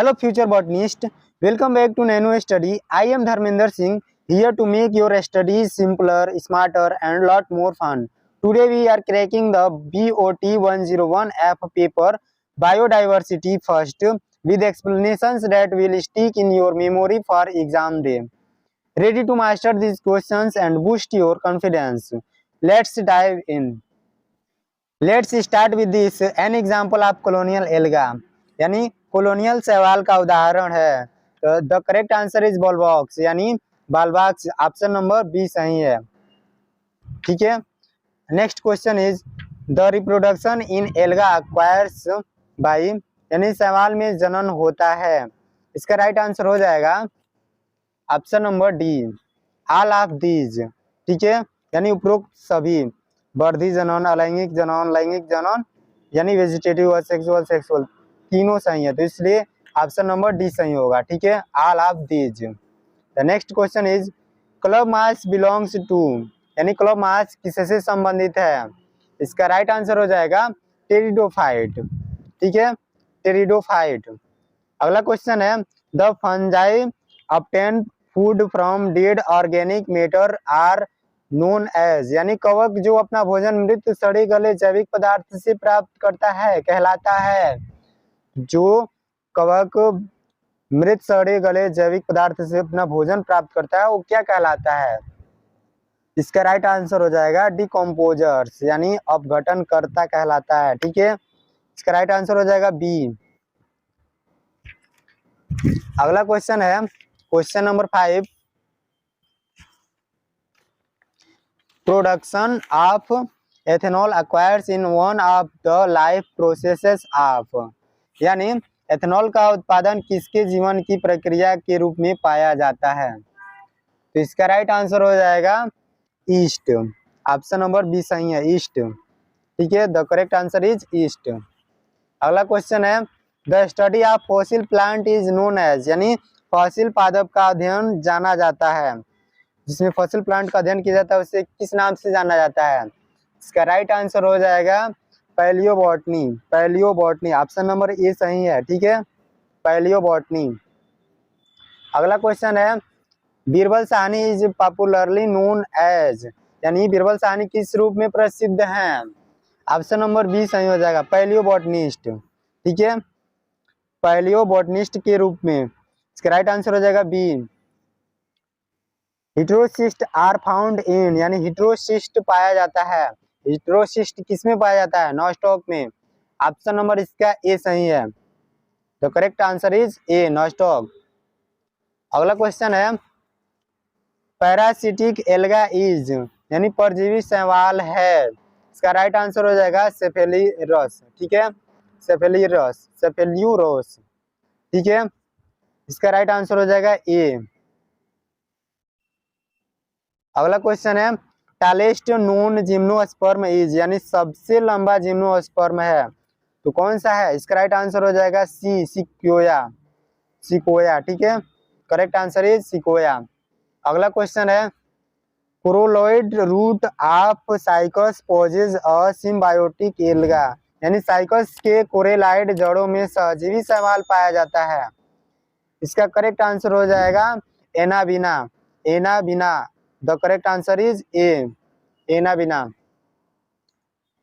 Hello future botanist, welcome back to Nano Study. I am Dharmender Singh, here to make your studies simpler, smarter and lot more fun. Today we are cracking the BOT 101F paper Biodiversity first with explanations that will stick in your memory for exam day. Ready to master these questions and boost your confidence? Let's dive in. Let's start with this an example of colonial alga, यानी colonial शैवाल का उदाहरण है। The correct answer is बॉलबॉक्स, यानी बालबॉक्स। Option number B सही है। ठीक है, next question is the reproduction in alga acquires by, यानी शैवाल में जनन होता है। इसका राइट आंसर हो जाएगा option number D, all of these. ठीक है, यानी उपरोक्त सभी, वर्धी जनन, अलैंगिक जनन, लैंगिक जनन, यानी वेजिटेटिव, असेक्सुअल, सेक्सुअल, तीनों सही है, तो इसलिए ऑप्शन नंबर डी सही होगा। ठीक है, all of these. The next question is club moss belongs to, यानी क्लब मास किससे संबंधित है। इसका राइट आंसर हो जाएगा टेरिडोफाइट। ठीक है, टेरिडोफाइट। अगला क्वेश्चन है the fungi obtain food from dead organic matter are known as, यानी कवक जो अपना भोजन मृत सड़े गले जैविक पदार्थ से प्राप्त करता है कहलाता है। जो कवक मृत सड़े गले जैविक पदार्थ से अपना भोजन प्राप्त करता है वो क्या कहलाता है। इसका राइट आंसर हो जाएगा डिकम्पोजर्स, यानी अपघटन कर्ता कहलाता है। ठीक है, इसका राइट आंसर हो जाएगा बी। अगला क्वेश्चन है question number 5, production of ethanol acquires in one of the life processes of, यानी एथेनॉल का उत्पादन किसके जीवन की प्रक्रिया के रूप में पाया जाता है। तो इसका राइट आंसर हो जाएगा ईस्ट। ऑप्शन नंबर बी सही है, ईस्ट। ठीक है, the correct answer is yeast. अगला क्वेश्चन है the study of fossil plant is known as, यानी फॉसिल पादप का अध्ययन जाना जाता है। जिसमें फॉसिल प्लांट का अध्ययन किया जाता है उसे किस नाम से जाना जाता है। इसका राइट आंसर हो जाएगा palaeobotany. Palaeobotany, option number A सही है। ठीक है, पैलियोबॉटनी। अगला क्वेश्चन है Birbal Sahni is popularly known as, यानी बीरबल साहनी किस रूप में प्रसिद्ध हैं। ऑप्शन नंबर बी सही हो जाएगा, पैलियोबॉटनिस्ट। ठीक है, पैलियोबॉटनिस्ट के रूप में। इसका राइट आंसर हो जाएगा बी। हिट्रोसिस्ट आर फाउंड इन, यानी हिट्रोसिस्ट पाया जाता है। हिट्रोसिस्ट किसमें पाया जाता है, नॉस्टॉक में। ऑप्शन नंबर इसका ए सही है, the correct answer is A, nostoc. अगला क्वेश्चन है पैरासिटिक एल्गा इज, यानी परजीवी शैवाल है। इसका राइट आंसर हो जाएगा सेफेलिरस। ठीक है, सेफेलिरस, सेफेल्यूरोस। ठीक है, इसका राइट आंसर हो जाएगा ए। अगला क्वेश्चन है टालेस्ट नोन जिम्नोस्पर्म इज, यानी सबसे लंबा जिम्नोस्पर्म है, तो कौन सा है। इसका राइट आंसर हो जाएगा सी, सिक्वोया। सिक्वोया। ठीक है, करेक्ट आंसर इज सिक्वोया। अगला क्वेश्चन है coralloid root of cycas possess a symbiotic alga, यानी साइकस के कोरेलाइड जड़ों में सहजीवी शैवाल पाया जाता है। इसका करेक्ट आंसर हो जाएगा Anabaena. Anabaena, the correct answer is A, Anabaena.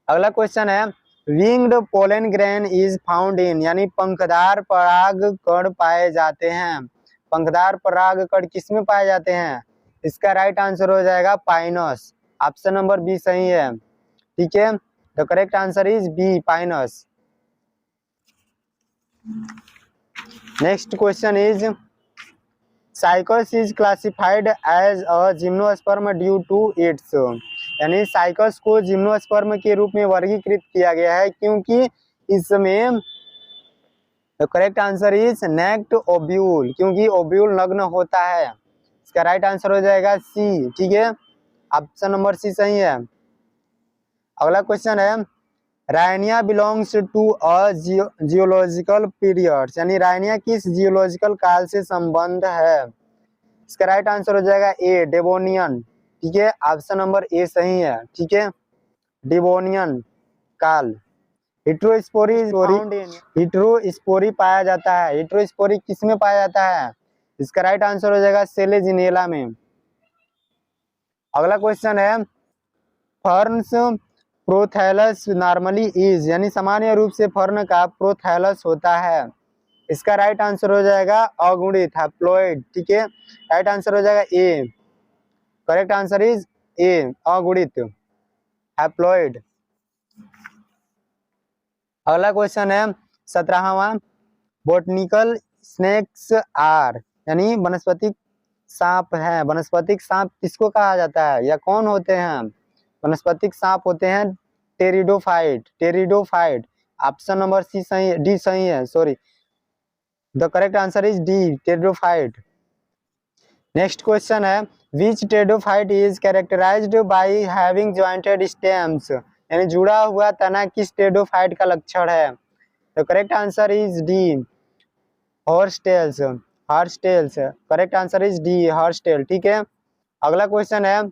अगला क्वेश्चन है winged pollen grain is found in, यानी पंखदार पराग कण पाए जाते हैं। पंखदार पराग कण किसमें पाए जाते हैं। इसका राइट आंसर हो जाएगा पाइनस। ऑप्शन नंबर बी सही है। ठीक है, the correct answer is B, pinus. Next question is cycas is classified as a gymnosperm due to its, यानी साइकस को जिम्नोस्पर्म के रूप में वर्गीकृत किया गया है क्योंकि इसमें correct answer is naked ovule, क्योंकि ओब्यूल नग्न होता है। इसका राइट आंसर हो जाएगा सी। ठीक है, ऑप्शन नंबर सी सही है। अगला क्वेश्चन है Rhynia belongs to a geological period, यानी रायनिया किस जियोलॉजिकल काल से संबंध है। इसका राइट आंसर हो जाएगा ए, डेवोनियन। ठीक है, ऑप्शन नंबर ए सही है। ठीक है, डेवोनियन काल। हिट्रोस्पोरी पाया जाता है। हिट्रोस्पोरी किस में पाया जाता है? इसका राइट आंसर हो जाएगा सेलेजिनेला में। अगला क्वेश्चन है फर्न्स प्रोथैलस नॉर्मली इज, यानी सामान्य रूप से फर्न का प्रोथैलस होता है। इसका राइट आंसर हो जाएगा अगुणित हैप्लॉइड। ठीक है, राइट आंसर हो जाएगा A. Correct answer is A, अगुणित हैप्लॉइड। अगला क्वेश्चन है 17वां, बोटनिकल स्नेक्स आर, यानी वनस्पतिक सांप है। वनस्पतिक सांप किसको कहा जाता है या कौन होते हैं? वनस्पतिक सांप होते हैं pteridophyte. Pteridophyte, option number C सही, डी सही है, sorry, the correct answer is D, pteridophyte. Next question है which pteridophyte is characterised by having jointed stems, यानी जुड़ा हुआ तना किस टेरिडोफाइट का लक्षण है? The correct answer is D, horsetails. Horsetails, correct answer is D, horsetail. ठीक है, अगला क्वेश्चन है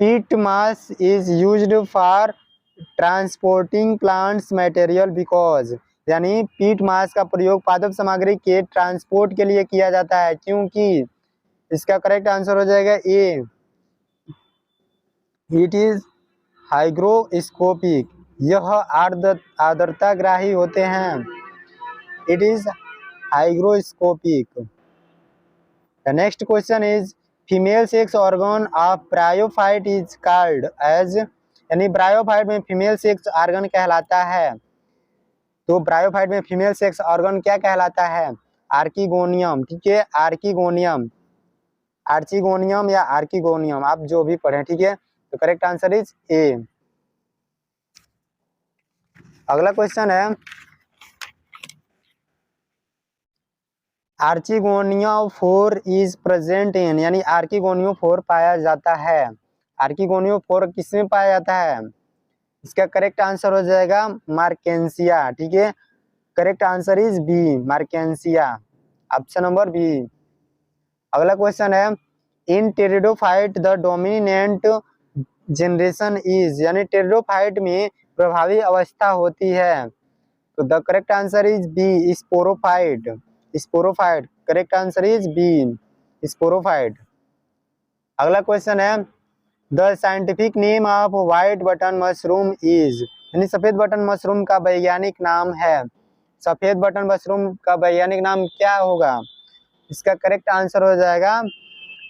peat moss is used for transporting plants material because, यानी पीट मास का प्रयोग पादप सामग्री के ट्रांसपोर्ट के लिए किया जाता है क्योंकि। इसका करेक्ट आंसर हो जाएगा ए, इट इज हाइग्रोस्कोपिक, यह आर्द्रताग्राही होते हैं। It is hygroscopic. The next question is female sex organ of bryophyte is called as, यानी ब्रायोफाइट में फीमेल सेक्स ऑर्गन कहलाता है। तो ब्रायोफाइट में फीमेल सेक्स ऑर्गन क्या कहलाता है? आर्किगोनियम। ठीक है, आर्किगोनियम, आर्चिगोनियम या आर्किगोनियम, आप जो भी पढ़ें। ठीक है, तो करेक्ट आंसर इज ए। अगला क्वेश्चन है आर्चिगोनियोफोर इज प्रेजेंट इन, यानी आर्किगोनियोफोर पाया जाता है। आर्किगोनियोफोर किसमें पाया जाता है? इसका करेक्ट आंसर हो जाएगा मार्केंसिया। ठीक है, correct answer is B, Marchantia, option number B. अगला क्वेश्चन है in pteridophyte the dominant generation is, यानी टेरिडोफाइट में प्रभावी अवस्था होती है। तो the correct answer is B, sporophyte. Sporophyte, correct answer is B, sporophyte. अगला क्वेश्चन है the scientific name of white button mushroom is, यानी सफेद बटन मशरूम का वैज्ञानिक नाम है। सफेद बटन मशरूम का वैज्ञानिक नाम क्या होगा? इसका करेक्ट आंसर हो जाएगा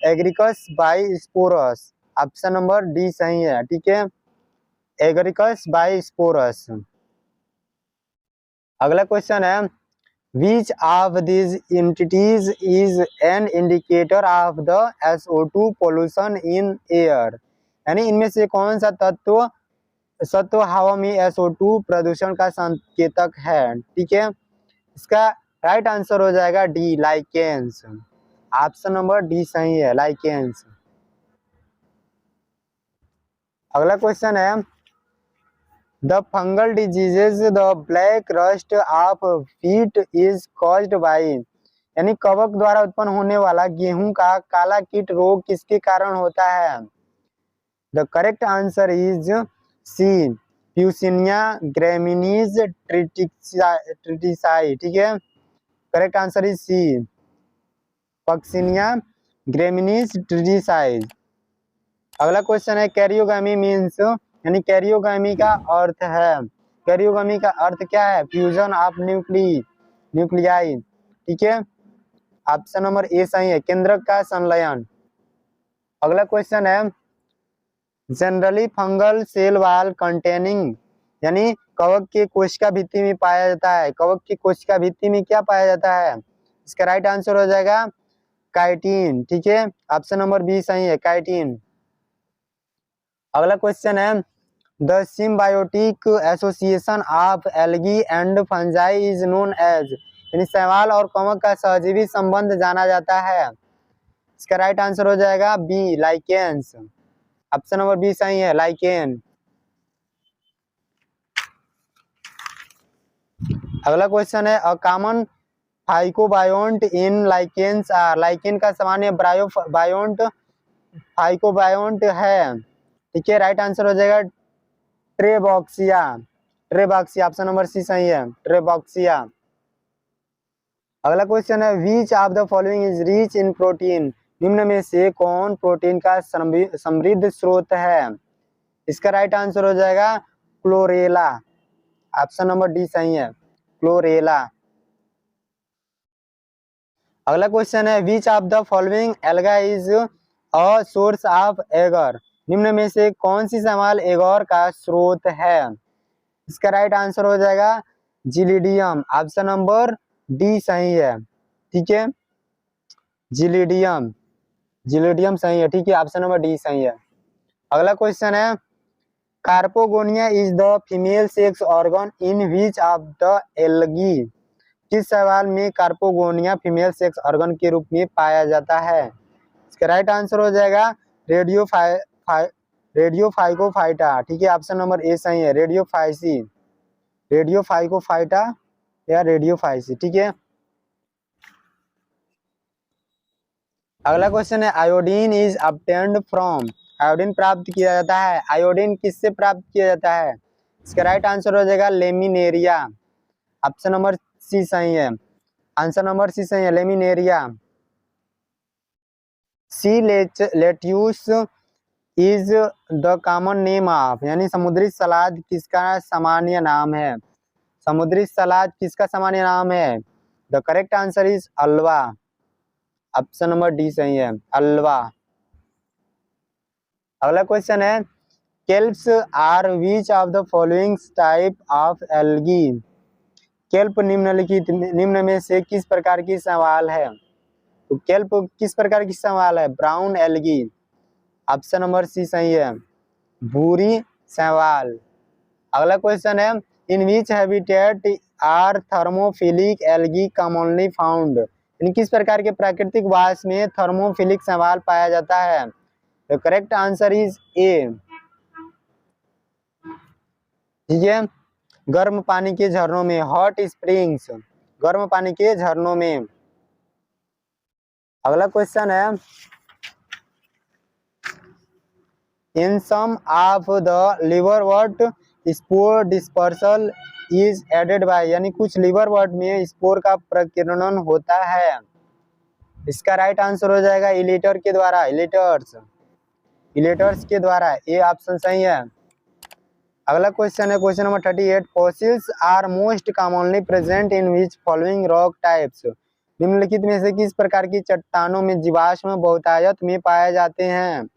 एग्रिकस बाइस्पोरस, ऑप्शन नंबर डी सही है। ठीक है, एग्रिकस बाइस्पोरस। अगला क्वेश्चन है Which of these entities is an indicator of the SO2 pollution in air, यानी इनमें से कौन सा सत्व हवा में SO2 प्रदूषण का संकेतक है? ठीक है, इसका राइट आंसर हो जाएगा D, lichens, option number D सही है, लाइकेंस। अगला क्वेश्चन है the fungal diseases the black rust of wheat is caused by, यानी कवक द्वारा उत्पन्न होने वाला गेहूं का काला कीट रोग किसके कारण होता है? The correct answer is C, Puccinia graminis tritici. ठीक है, correct answer is C, Puccinia graminis tritici. अगला क्वेश्चन है कैरियोगामी मीन्स, यानी कैरियोगामी का अर्थ है, कैरियोगामी का अर्थ क्या है? Fusion of nuclei. ठीक है, ऑप्शन नंबर ए सही है, केंद्रक का संलयन। अगला क्वेश्चन है generally fungal cell wall containing, यानी कवक के कोशिका भित्ति में पाया जाता है। कवक की कोशिका भित्ति में क्या पाया जाता है? इसका राइट आंसर हो जाएगा काइटिन। ठीक है, ऑप्शन नंबर बी सही है, काइटिन। अगला क्वेश्चन है the symbiotic association of algae and fungi is known as, यानी शैवाल और कवक का सहजीवी संबंध जाना जाता है। इसका राइट आंसर हो जाएगा B, lichens, option number B सही है, लाइकेन। अगला क्वेश्चन है a common phycobiont in lichens are, lichen का सामान्य बायोन्ट फाइकोबायोन्ट है। ठीक है, राइट आंसर हो जाएगा ट्रेबॉक्सिया, ट्रेबॉक्सिया, ऑप्शन नंबर सी सही है, ट्रेबॉक्सिया। अगला क्वेश्चन है, which of the following is rich in protein, निम्न में से कौन प्रोटीन का समृद्ध स्रोत है? इसका राइट आंसर हो जाएगा क्लोरेला, ऑप्शन नंबर डी सही है, क्लोरेला। अगला क्वेश्चन है, which of the following alga is a source of agar, निम्न में से कौन सी शैवाल एगोर का स्रोत है? इसका राइट आंसर हो जाएगा जिलिडियम, ऑप्शन नंबर डी सही है, ठीक है, जिलिडियम, जिलिडियम सही है, ठीक है, ऑप्शन नंबर डी सही है। अगला क्वेश्चन है, carpogonia is the female sex organ in which of the algae, किस शैवाल में कार्पोगोनिया फीमेल सेक्स ऑर्गन के रूप में पाया जाता है? इसका राइट आंसर हो जाएगा रेडियोफाइकोफाइटा, ठीक है, ऑप्शन नंबर ए सही है, रेडियोफाइसी, रेडियोफाइकोफाइटा या रेडियोफाइसी, ठीक है। अगला क्वेश्चन है, iodine is obtained from, iodine प्राप्त किया जाता है, आयोडीन किससे प्राप्त किया जाता है? इसका राइट आंसर हो जाएगा लेमिनेरिया, ऑप्शन नंबर सी सही है, आंसर नंबर सी सही है, laminaria. Sea lettuce is the common name of, यानी समुद्री सलाद किसका सामान्य नाम है? समुद्री सलाद किसका सामान्य नाम है? The correct answer is Ulva, option number D सही है, अल्वा। अगला क्वेश्चन है, kelps are which of the following type of algae, kelp निम्न में से किस प्रकार की शैवाल है? तो केल्प किस प्रकार की शैवाल है? Brown algae, option number C सही है, भूरी शैवाल। अगला क्वेश्चन है, in which habitat are thermophilic algae commonly found, इन किस प्रकार के प्राकृतिक वास में थर्मोफिलिक शैवाल पाया जाता है? द करेक्ट आंसर इज ए, ठीक है, गर्म पानी के झरनों में, हॉट स्प्रिंग्स, गर्म पानी के झरनों में। अगला क्वेश्चन है, in some of the liverwort spore dispersal is aided by, यानी कुछ लिवरवर्ट में स्पोर का प्रकीर्णन होता है। इसका राइट आंसर हो जाएगा इलेटर के द्वारा, इलेटर्स, इलेटर्स के द्वारा, ये ऑप्शन सही है। अगला क्वेश्चन है, question number 38, fossils are most commonly present in which following rock types, निम्नलिखित में से किस प्रकार की चट्टानों में जीवाश्म बहुतायत में पाए जाते हैं?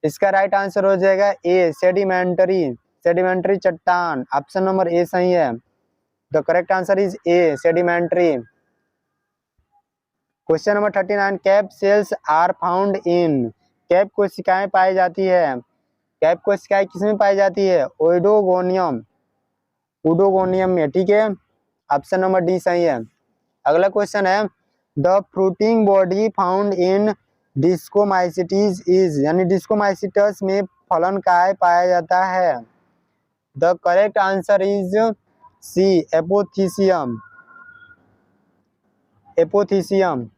इसका राइट आंसर हो जाएगा ए, सेडिमेंटरी, सेडिमेंटरी चट्टान, ऑप्शन नंबर ए सही है, the correct answer is A, sedimentary. Question number 39, cap cells are found in, cap कोशिकाएं पाई जाती है, कैप कोशिकाएं किसमें पाई जाती है? ओइडोगोनियम, उडोगोनियम में, ठीक है, ऑप्शन नंबर डी सही है। अगला क्वेश्चन है, the fruiting body found in discomycetes is, यानी डिस्कोमाइसिटस में फलन काय पाया जाता है? The correct answer is C, apothecium, apothecium.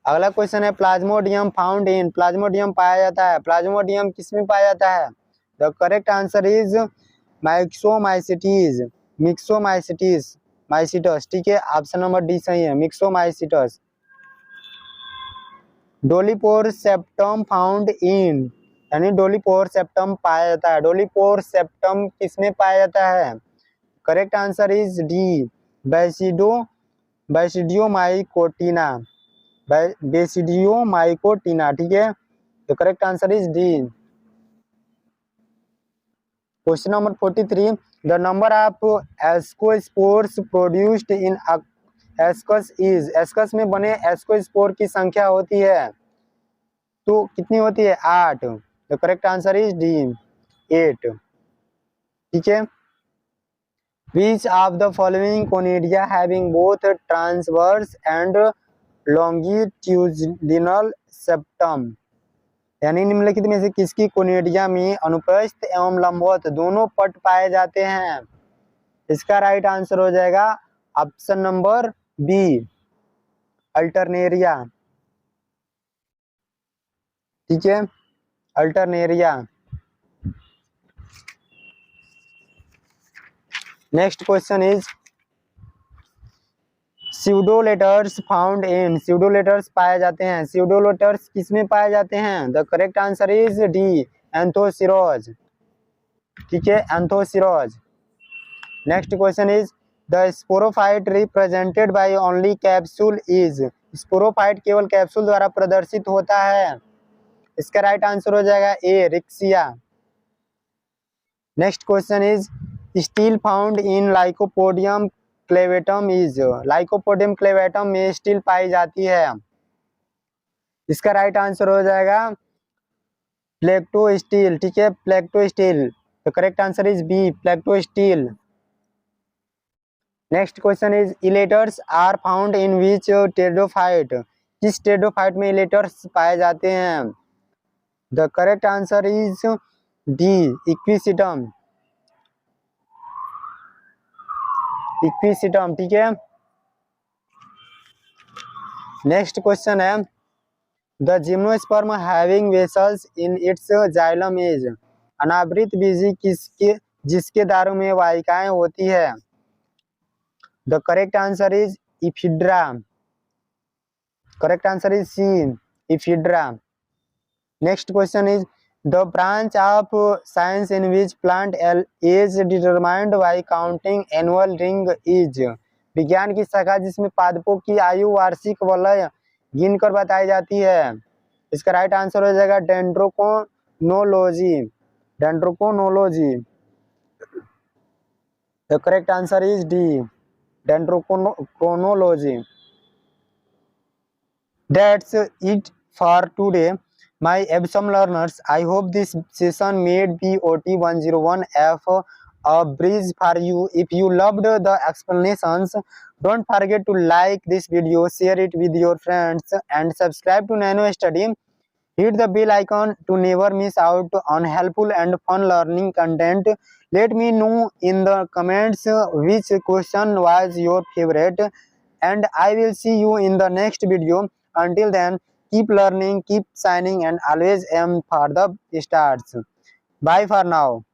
अगला क्वेश्चन है, प्लाज्मोडियम फाउंड इन, प्लाज्मोडियम पाया जाता है, प्लाज्मोडियम किसमें पाया जाता है? The correct answer is myxomycetes, myxomycetes, mycetes, ठीक है, ऑप्शन नंबर डी सही है, myxomycetes. Dolipore septum found in, यानी डोलीपोर सेप्टम पाया जाता है, डोलीपोर सेप्टम किसमें पाया जाता है? करेक्ट आंसर इज डी, बेसिडियोमाइकोटिना, बेसिडियोमाइकोटिना, ठीक है, the correct answer is D. Question number 43, the number of ascospores produced in ascus is, ascus में बने एस्कोस्पोर की संख्या होती है तो कितनी होती है? 8, the correct answer is D, 8, ठीक है। Which of the following conidia having both transverse and longitudinal septum, यानी निम्नलिखित में से किसकी कोनिडिया में अनुप्रस्थ एवं लंबवत दोनों पट पाए जाते हैं? इसका राइट आंसर हो जाएगा ऑप्शन नंबर बी, अल्टरनेरिया, ठीक है, Alternaria. Next question is pseudoelaters found in, pseudoelaters पाए जाते हैं, स्यूडो लेटर्स किसमें पाए जाते हैं? The correct answer is D, Anthoceros. ठीक है, Anthoceros. Next question is the sporophyte represented by only capsule is, sporophyte केवल कैप्सूल द्वारा प्रदर्शित होता है। इसका राइट आंसर हो जाएगा A, Riccia. Next question is stele found in Lycopodium clavatum is, Lycopodium clavatum में स्टील पाई जाती है। इसका राइट आंसर हो जाएगा प्लेक्टोस्टील। ठीक है, plectostele. The correct answer is B, plectostele. Next question is elaters are found in which pteridophyte, किस pteridophyte में इलेटर्स पाए जाते हैं? The correct answer is D, Equisetum, Equisetum. ठीक है, नेक्स्ट क्वेश्चन है the gymnosperm having vessels in its xylem is, अनावृत बीजी किसके जिसके दारों में वाहिकाएं होती है? The correct answer is Ephedra, correct answer is C, Ephedra. Next question is the branch of science in which plant age determined by counting annual ring is, विज्ञान की शाखा जिसमें पादपों की आयु वार्षिक वलय गिनकर बताई जाती है। इसका राइट आंसर हो जाएगा dendrochronology, dendrochronology. The correct answer is D, dendrochronology. That's it for today, my Epsom learners. I hope this session made BOT 101F a breeze for you. If you loved the explanations, don't forget to like this video, share it with your friends, and subscribe to Nano Study. Hit the bell icon to never miss out on helpful and fun learning content. Let me know in the comments which question was your favorite, and I will see you in the next video. Until then, keep learning, keep shining, and always aim for the stars. Bye for now.